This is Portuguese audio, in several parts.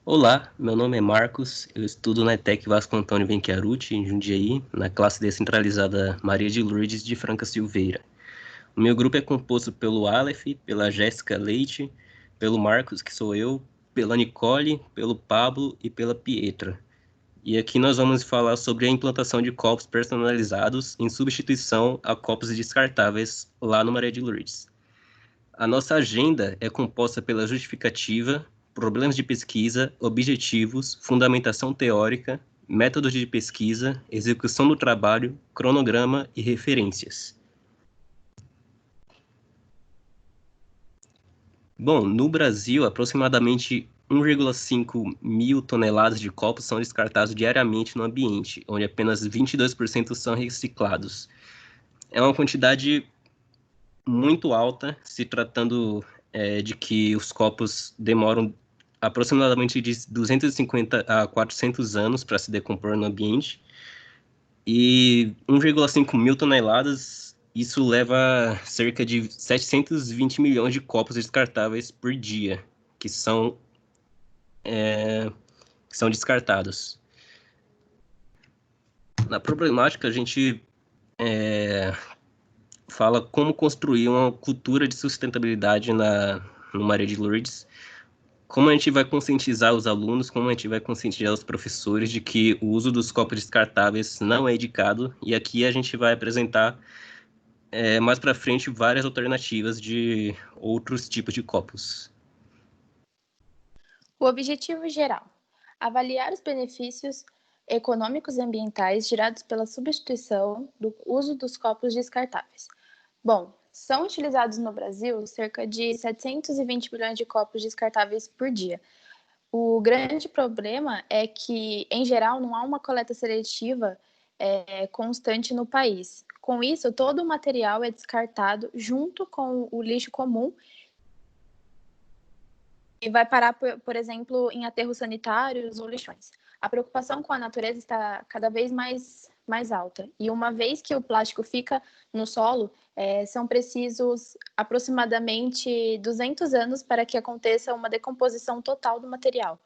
Olá, meu nome é Marcos, eu estudo na ETEC Vasco Antônio Venchiaruti, em Jundiaí, na classe descentralizada Maria de Lourdes de Franca Silveira. O meu grupo é composto pelo Aleph, pela Jéssica Leite, pelo Marcos, que sou eu, pela Nicole, pelo Pablo e pela Pietra. E aqui nós vamos falar sobre a implantação de copos personalizados em substituição a copos descartáveis lá no Maria de Lourdes. A nossa agenda é composta pela justificativa, problemas de pesquisa, objetivos, fundamentação teórica, métodos de pesquisa, execução do trabalho, cronograma e referências. Bom, no Brasil, aproximadamente 1,5 mil toneladas de copos são descartados diariamente no ambiente, onde apenas 22% são reciclados. É uma quantidade muito alta, se tratando de que os copos demoram aproximadamente de 250 a 400 anos para se decompor no ambiente, e 1,5 mil toneladas, isso leva cerca de 720 milhões de copos descartáveis por dia, que são, que são descartados. Na problemática, a gente fala como construir uma cultura de sustentabilidade no Maria de Lourdes, como a gente vai conscientizar os alunos, como a gente vai conscientizar os professores de que o uso dos copos descartáveis não é indicado, e aqui a gente vai apresentar mais para frente várias alternativas de outros tipos de copos. O objetivo geral: avaliar os benefícios econômicos e ambientais gerados pela substituição do uso dos copos descartáveis. Bom, são utilizados no Brasil cerca de 720 milhões de copos descartáveis por dia. O grande problema é que, em geral, não há uma coleta seletiva constante no país. Com isso, todo o material é descartado junto com o lixo comum e vai parar, por exemplo, em aterros sanitários ou lixões. A preocupação com a natureza está cada vez mais alta. E uma vez que o plástico fica no solo, são precisos aproximadamente 200 anos para que aconteça uma decomposição total do material.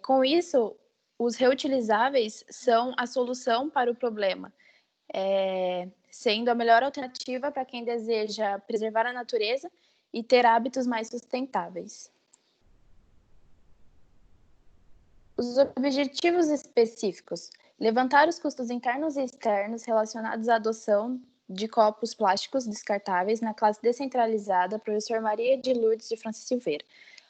Com isso, os reutilizáveis são a solução para o problema, sendo a melhor alternativa para quem deseja preservar a natureza e ter hábitos mais sustentáveis. Os objetivos específicos: levantar os custos internos e externos relacionados à adoção de copos plásticos descartáveis na classe descentralizada Professor Maria de Lourdes de França Silveira.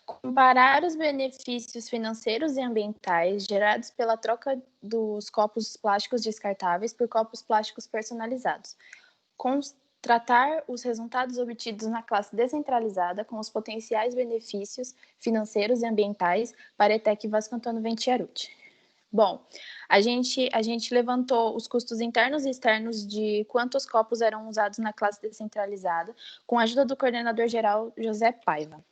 Comparar os benefícios financeiros e ambientais gerados pela troca dos copos plásticos descartáveis por copos plásticos personalizados. Tratar os resultados obtidos na classe descentralizada com os potenciais benefícios financeiros e ambientais para a ETEC Vasco Antônio Venchiaruti. Bom, a gente levantou os custos internos e externos de quantos copos eram usados na classe descentralizada, com a ajuda do coordenador-geral José Paiva.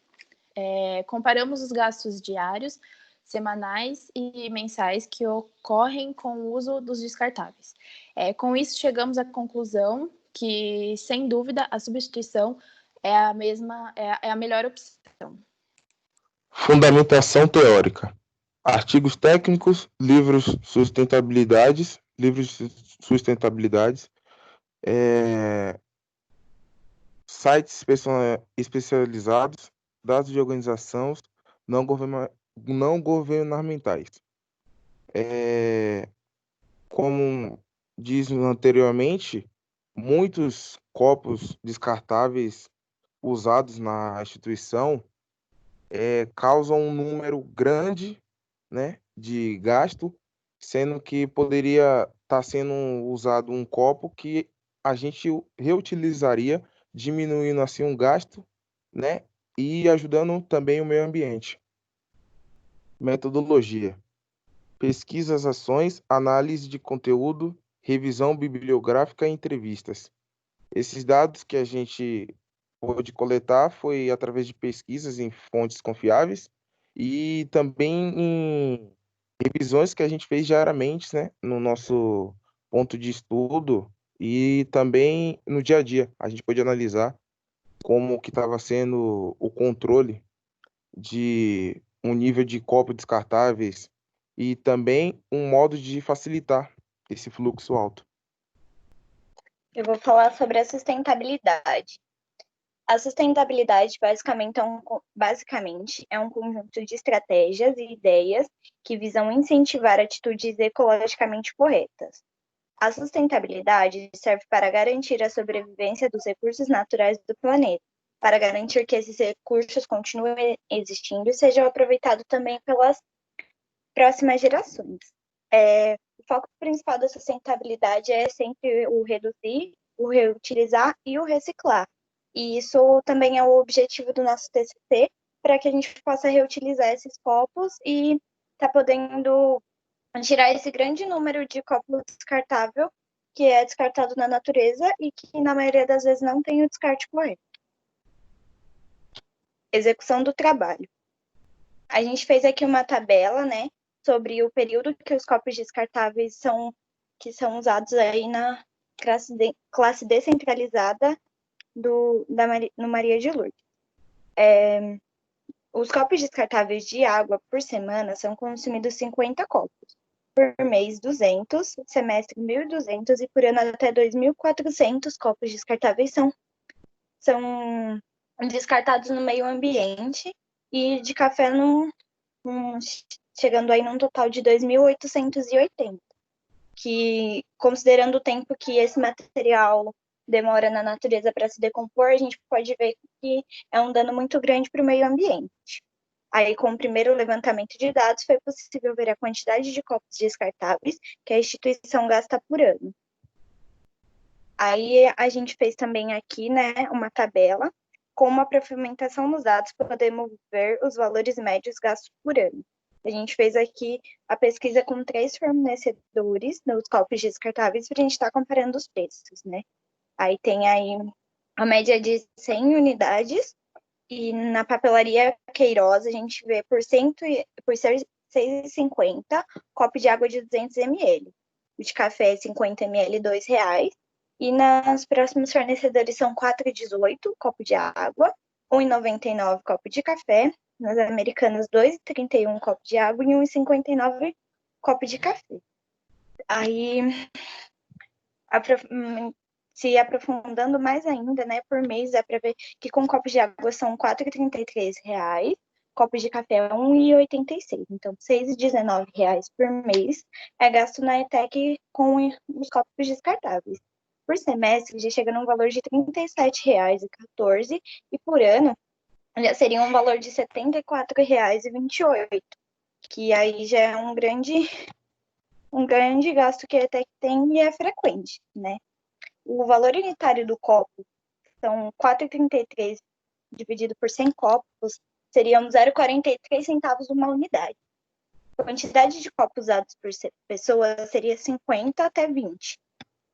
Comparamos os gastos diários, semanais e mensais que ocorrem com o uso dos descartáveis. Com isso, chegamos à conclusão que, sem dúvida, a substituição é a melhor opção. Fundamentação teórica. Artigos técnicos, livros sustentabilidades, sites especializados, dados de organizações não governamentais. Como diz anteriormente, muitos copos descartáveis usados na instituição causam um número grande, né, de gasto, sendo que poderia estar sendo usado um copo que a gente reutilizaria, diminuindo assim um gasto, né, e ajudando também o meio ambiente. Metodologia: pesquisas, ações, análise de conteúdo, revisão bibliográfica e entrevistas. Esses dados que a gente pôde coletar foi através de pesquisas em fontes confiáveis e também em revisões que a gente fez diariamente, né, no nosso ponto de estudo e também no dia a dia. A gente pôde analisar como que estava sendo o controle de um nível de copos descartáveis e também um modo de facilitar esse fluxo alto. Eu vou falar sobre a sustentabilidade. A sustentabilidade basicamente é um conjunto de estratégias e ideias que visam incentivar atitudes ecologicamente corretas. A sustentabilidade serve para garantir a sobrevivência dos recursos naturais do planeta, para garantir que esses recursos continuem existindo e sejam aproveitados também pelas próximas gerações. O foco principal da sustentabilidade é sempre o reduzir, o reutilizar e o reciclar. E isso também é o objetivo do nosso TCC, para que a gente possa reutilizar esses copos e tá podendo tirar esse grande número de copos descartável que é descartado na natureza e que, na maioria das vezes, não tem o descarte correto. Execução do trabalho. A gente fez aqui uma tabela, né, sobre o período que os copos descartáveis são usados aí na classe descentralizada no Maria de Lourdes. Os copos descartáveis de água por semana são consumidos 50 copos. Por mês, 200, semestre, 1.200 e por ano até 2.400 copos descartáveis são descartados no meio ambiente e de café chegando aí num total de 2.880, que, considerando o tempo que esse material demora na natureza para se decompor, a gente pode ver que é um dano muito grande para o meio ambiente. Aí, com o primeiro levantamento de dados, foi possível ver a quantidade de copos descartáveis que a instituição gasta por ano. Aí, a gente fez também aqui, né, uma tabela. Com uma aprofundamentação nos dados, podemos ver os valores médios gastos por ano. A gente fez aqui a pesquisa com 3 fornecedores nos copos descartáveis para a gente estar comparando os preços, né? Aí tem aí a média de 100 unidades e na papelaria Queiroz a gente vê por 6,50 copo de água de 200 ml. O de café 50 ml, R$2. E nas próximos fornecedores são 4,18 copo de água, 1,99 copo de café. Nas americanas, 2,31 copo de água e 1,59 copo de café. Aí, se aprofundando mais ainda, né, por mês, dá para ver que com copos de água são R$4,33, copos de café é R$1,86. Então, R$6,19 por mês é gasto na ETEC com os copos descartáveis. Por semestre, já chega num valor de R$37,14 e por ano já seria um valor de R$74,28, que aí já é um grande gasto que a ETEC tem e é frequente, né? O valor unitário do copo são R$4,33 dividido por 100 copos, seriam 0,43 centavos uma unidade. A quantidade de copos usados por pessoa seria 50 até 20,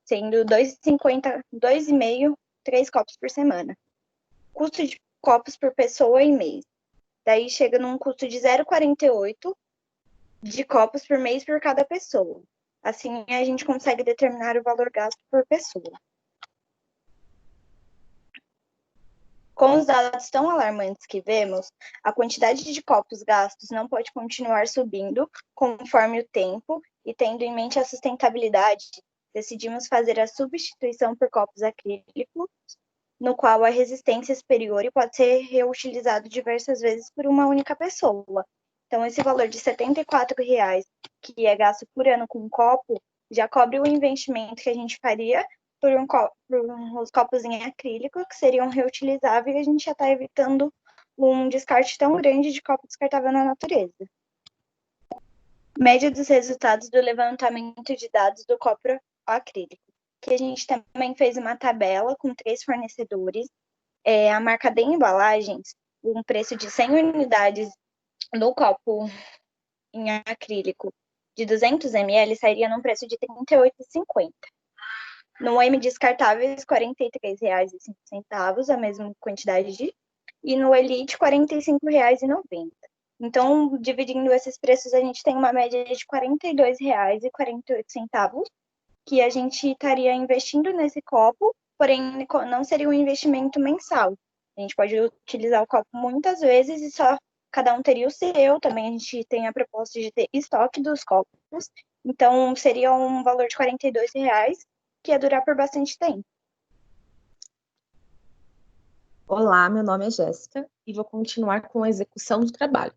sendo 2,50, 2,5, 3 copos por semana. Custo de copos por pessoa e mês. Daí chega num custo de 0,48 de copos por mês por cada pessoa. Assim, a gente consegue determinar o valor gasto por pessoa. Com os dados tão alarmantes que vemos, a quantidade de copos gastos não pode continuar subindo conforme o tempo e, tendo em mente a sustentabilidade, decidimos fazer a substituição por copos acrílicos, no qual a resistência é superior e pode ser reutilizado diversas vezes por uma única pessoa. Então, esse valor de R$74 que é gasto por ano com um copo, já cobre o investimento que a gente faria por uns copos em acrílico, que seriam reutilizáveis, e a gente já está evitando um descarte tão grande de copo descartável na natureza. Média dos resultados do levantamento de dados do copo acrílico, que a gente também fez uma tabela com 3 fornecedores. A marca de embalagens, um preço de 100 unidades no copo em acrílico de 200 ml sairia num preço de R$38,50. No M descartáveis, R$43,05, a mesma quantidade e no Elite, R$45,90. Então, dividindo esses preços, a gente tem uma média de R$42,48, que a gente estaria investindo nesse copo, porém não seria um investimento mensal. A gente pode utilizar o copo muitas vezes e só cada um teria o seu, também a gente tem a proposta de ter estoque dos copos, então seria um valor de R$ 42, que ia durar por bastante tempo. Olá, meu nome é Jéssica e vou continuar com a execução do trabalho.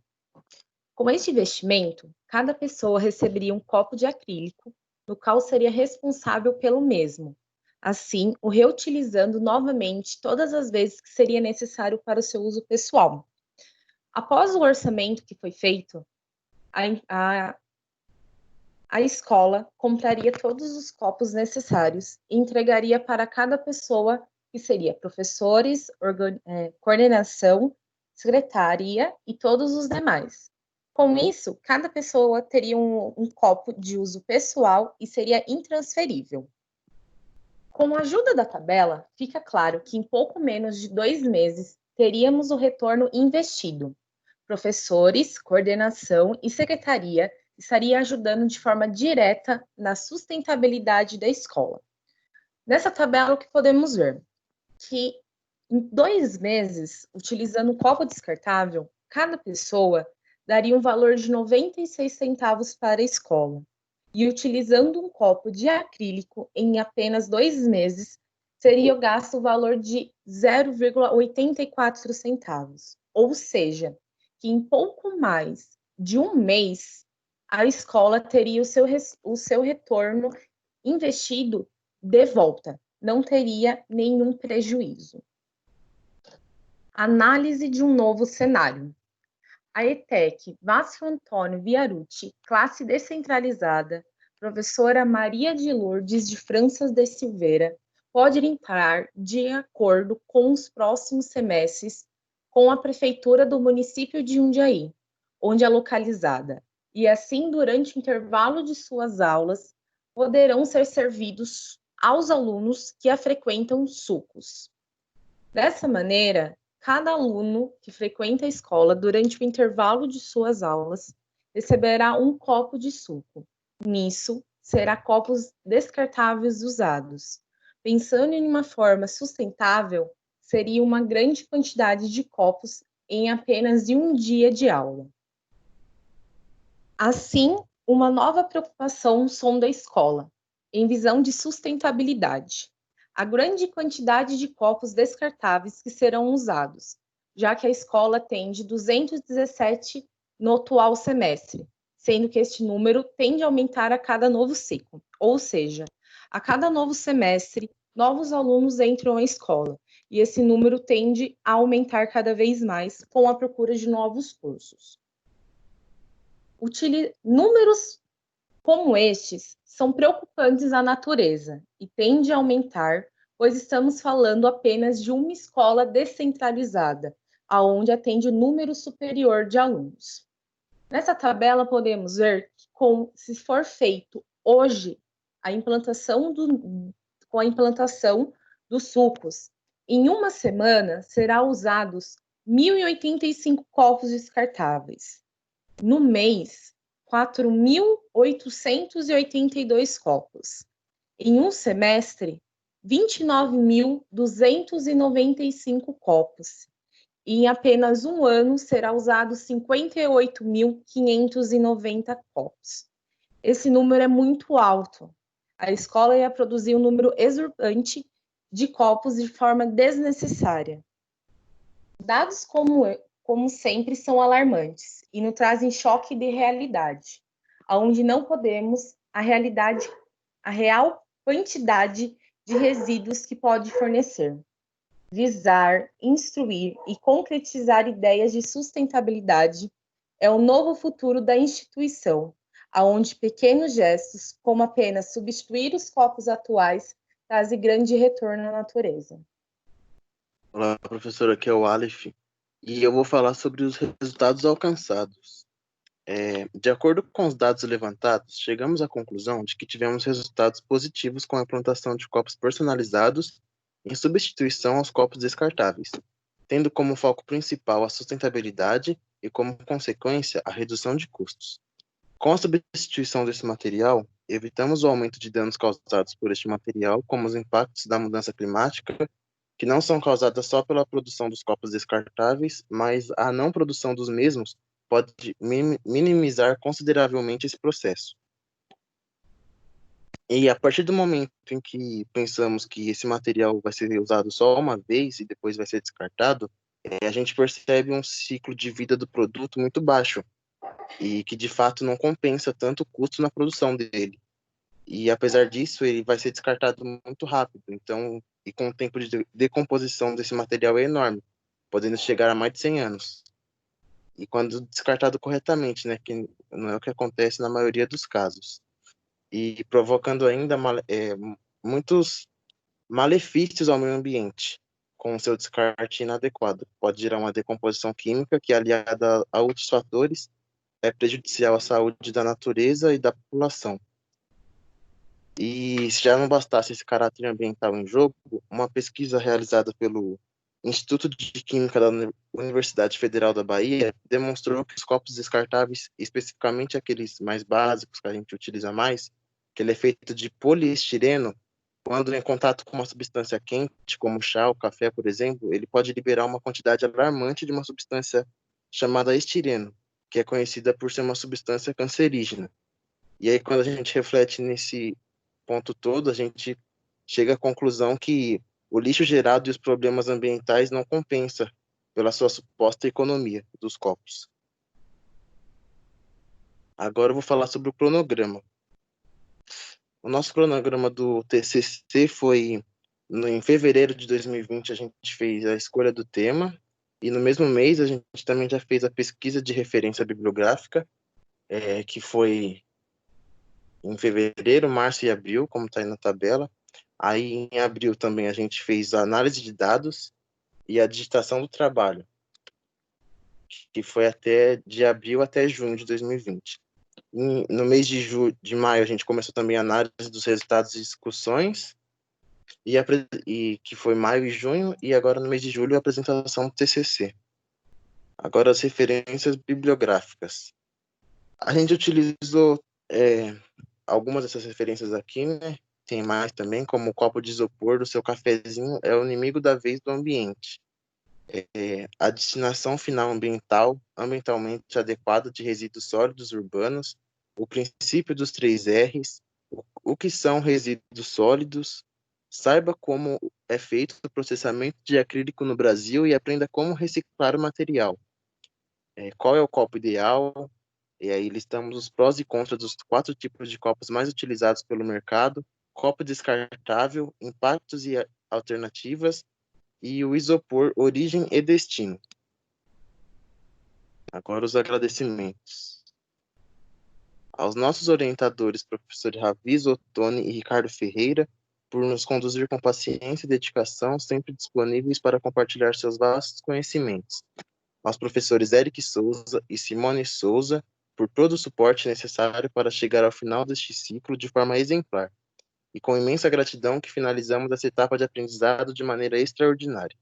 Com este investimento, cada pessoa receberia um copo de acrílico, no qual seria responsável pelo mesmo, assim o reutilizando novamente todas as vezes que seria necessário para o seu uso pessoal. Após o orçamento que foi feito, a escola compraria todos os copos necessários e entregaria para cada pessoa, que seria professores, coordenação, secretaria e todos os demais. Com isso, cada pessoa teria um copo de uso pessoal e seria intransferível. Com a ajuda da tabela, fica claro que em pouco menos de 2 meses teríamos o retorno investido. Professores, coordenação e secretaria estaria ajudando de forma direta na sustentabilidade da escola. Nessa tabela, o que podemos ver? Que em 2 meses, utilizando o copo descartável, cada pessoa daria um valor de 96 centavos para a escola. E utilizando um copo de acrílico em apenas 2 meses, seria gasto o valor de 0,84 centavos. Ou seja, que em pouco mais de 1 mês, a escola teria o seu retorno investido de volta. Não teria nenhum prejuízo. Análise de um novo cenário. A ETEC Vasco Antônio Viarucci, classe descentralizada, professora Maria de Lourdes de Franças de Silveira, pode entrar de acordo com os próximos semestres com a Prefeitura do município de Jundiaí, onde é localizada, e assim, durante o intervalo de suas aulas, poderão ser servidos aos alunos que a frequentam sucos. Dessa maneira, cada aluno que frequenta a escola durante o intervalo de suas aulas receberá um copo de suco. Nisso, será copos descartáveis usados. Pensando em uma forma sustentável, seria uma grande quantidade de copos em apenas um dia de aula. Assim, uma nova preocupação sonda a escola, em visão de sustentabilidade. A grande quantidade de copos descartáveis que serão usados, já que a escola tem de 217 no atual semestre, sendo que este número tende a aumentar a cada novo ciclo. Ou seja, a cada novo semestre, novos alunos entram à escola, e esse número tende a aumentar cada vez mais com a procura de novos cursos. Números como estes são preocupantes à natureza e tendem a aumentar, pois estamos falando apenas de uma escola descentralizada, aonde atende um número superior de alunos. Nessa tabela podemos ver que, se for feito hoje com a implantação dos sucos, em uma semana serão usados 1.085 copos descartáveis. No mês, 4.882 copos. Em um semestre, 29.295 copos. E em apenas um ano, será usado 58.590 copos. Esse número é muito alto. A escola ia produzir um número exorbitante de copos de forma desnecessária. Dados como sempre, são alarmantes e nos trazem choque de realidade, onde não podemos a real quantidade de resíduos que pode fornecer. Visar, instruir e concretizar ideias de sustentabilidade é o novo futuro da instituição, onde pequenos gestos, como apenas substituir os copos atuais, trazem grande retorno à natureza. Olá, professora, aqui é o Aleph, e eu vou falar sobre os resultados alcançados. De acordo com os dados levantados, chegamos à conclusão de que tivemos resultados positivos com a implantação de copos personalizados em substituição aos copos descartáveis, tendo como foco principal a sustentabilidade e, como consequência, a redução de custos. Com a substituição desse material, evitamos o aumento de danos causados por este material, como os impactos da mudança climática, que não são causadas só pela produção dos copos descartáveis, mas a não produção dos mesmos pode minimizar consideravelmente esse processo. E a partir do momento em que pensamos que esse material vai ser usado só uma vez e depois vai ser descartado, a gente percebe um ciclo de vida do produto muito baixo e que de fato não compensa tanto o custo na produção dele. E apesar disso, ele vai ser descartado muito rápido. Então, e com o tempo de decomposição desse material é enorme, podendo chegar a mais de 100 anos. E quando descartado corretamente, né, que não é o que acontece na maioria dos casos. E provocando ainda muitos malefícios ao meio ambiente, com o seu descarte inadequado. Pode gerar uma decomposição química que, aliada a outros fatores, é prejudicial à saúde da natureza e da população. E se já não bastasse esse caráter ambiental em jogo, uma pesquisa realizada pelo Instituto de Química da Universidade Federal da Bahia demonstrou que os copos descartáveis, especificamente aqueles mais básicos que a gente utiliza mais, que ele é feito de poliestireno, quando em contato com uma substância quente, como chá ou café, por exemplo, ele pode liberar uma quantidade alarmante de uma substância chamada estireno, que é conhecida por ser uma substância cancerígena. E aí, quando a gente reflete nesse ponto todo, a gente chega à conclusão que o lixo gerado e os problemas ambientais não compensa pela sua suposta economia dos copos. Agora eu vou falar sobre o cronograma. O nosso cronograma do TCC foi em fevereiro de 2020, a gente fez a escolha do tema, e no mesmo mês a gente também já fez a pesquisa de referência bibliográfica, que foi em fevereiro, março e abril, como está aí na tabela. Aí, em abril, também a gente fez a análise de dados e a digitação do trabalho, que foi de abril até junho de 2020. No mês de maio, a gente começou também a análise dos resultados de discussões, e que foi maio e junho, e agora no mês de julho, a apresentação do TCC. Agora, as referências bibliográficas. A gente utilizou algumas dessas referências aqui, né? Tem mais também, como o copo de isopor do seu cafezinho é o inimigo da vez do ambiente. A destinação final ambientalmente adequada de resíduos sólidos urbanos, o princípio dos 3 R's, o que são resíduos sólidos, saiba como é feito o processamento de acrílico no Brasil e aprenda como reciclar o material. Qual é o copo ideal? E aí listamos os prós e contras dos 4 tipos de copos mais utilizados pelo mercado: copo descartável, impactos e alternativas, e o isopor, origem e destino. Agora os agradecimentos. Aos nossos orientadores, professor Raviz Ottoni e Ricardo Ferreira, por nos conduzir com paciência e dedicação, sempre disponíveis para compartilhar seus vastos conhecimentos. Aos professores Eric Souza e Simone Souza, por todo o suporte necessário para chegar ao final deste ciclo de forma exemplar. E com imensa gratidão que finalizamos essa etapa de aprendizado de maneira extraordinária.